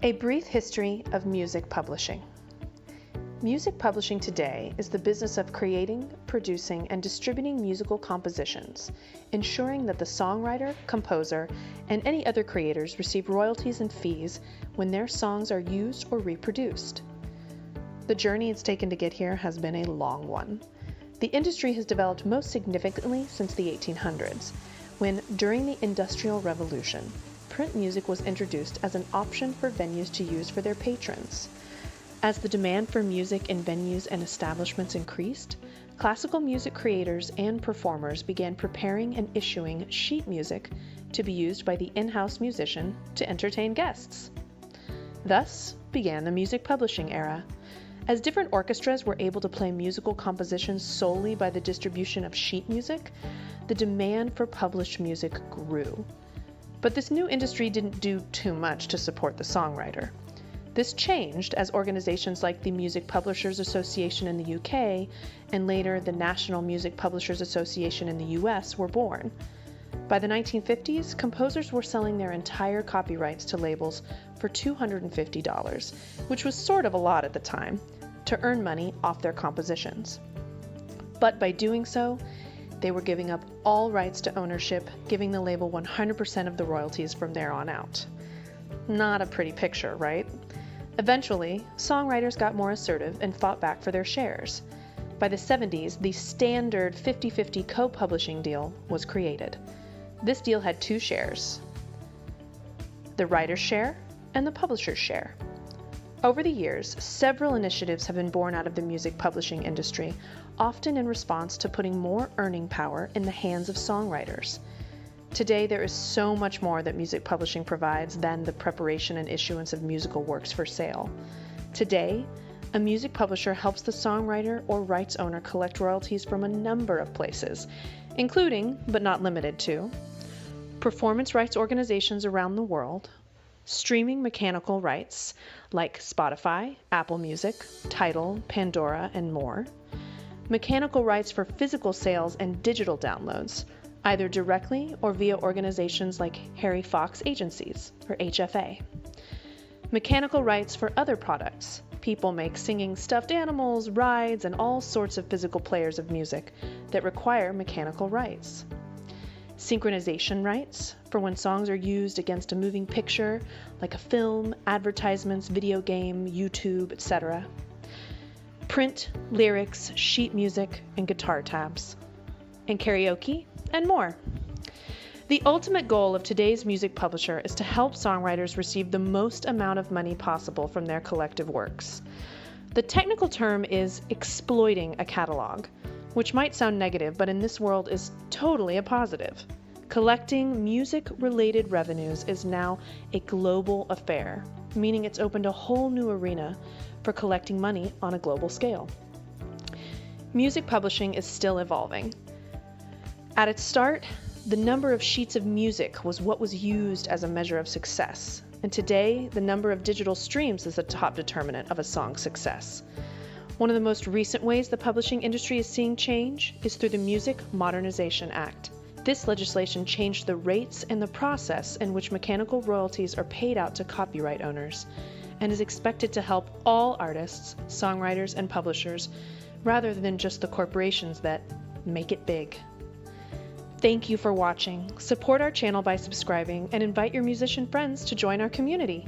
A brief history of music publishing. Music publishing today is the business of creating, producing, and distributing musical compositions, ensuring that the songwriter, composer, and any other creators receive royalties and fees when their songs are used or reproduced. The journey it's taken to get here has been a long one. The industry has developed most significantly since the 1800s, when, during the Industrial Revolution, print music was introduced as an option for venues to use for their patrons. As the demand for music in venues and establishments increased, classical music creators and performers began preparing and issuing sheet music to be used by the in-house musician to entertain guests. Thus began the music publishing era. As different orchestras were able to play musical compositions solely by the distribution of sheet music, the demand for published music grew. But this new industry didn't do too much to support the songwriter. This changed as organizations like the Music Publishers Association in the UK and later the National Music Publishers Association in the US were born. By the 1950s, composers were selling their entire copyrights to labels for $250, which was sort of a lot at the time, to earn money off their compositions. But by doing so, they were giving up all rights to ownership, giving the label 100% of the royalties from there on out. Not a pretty picture, right? Eventually, songwriters got more assertive and fought back for their shares. By the 70s, the standard 50-50 co-publishing deal was created. This deal had two shares: the writer's share and the publisher's share. Over the years, several initiatives have been born out of the music publishing industry, often in response to putting more earning power in the hands of songwriters. Today, there is so much more that music publishing provides than the preparation and issuance of musical works for sale. Today, a music publisher helps the songwriter or rights owner collect royalties from a number of places, including, but not limited to, performance rights organizations around the world, streaming mechanical rights like Spotify, Apple Music, Tidal, Pandora, and more, mechanical rights for physical sales and digital downloads, either directly or via organizations like Harry Fox Agencies, or HFA. Mechanical rights for other products. People make singing stuffed animals, rides, and all sorts of physical players of music that require mechanical rights. Synchronization rights for when songs are used against a moving picture, like a film, advertisements, video game, YouTube, etc. Print, lyrics, sheet music, and guitar tabs. And karaoke, and more. The ultimate goal of today's music publisher is to help songwriters receive the most amount of money possible from their collective works. The technical term is exploiting a catalog, which might sound negative, but in this world is totally a positive. Collecting music-related revenues is now a global affair, meaning it's opened a whole new arena for collecting money on a global scale. Music publishing is still evolving. At its start, the number of sheets of music was what was used as a measure of success, and today the number of digital streams is the top determinant of a song's success. One of the most recent ways the publishing industry is seeing change is through the Music Modernization Act. This legislation changed the rates and the process in which mechanical royalties are paid out to copyright owners, and is expected to help all artists, songwriters, and publishers, rather than just the corporations that make it big. Thank you for watching. Support our channel by subscribing and invite your musician friends to join our community.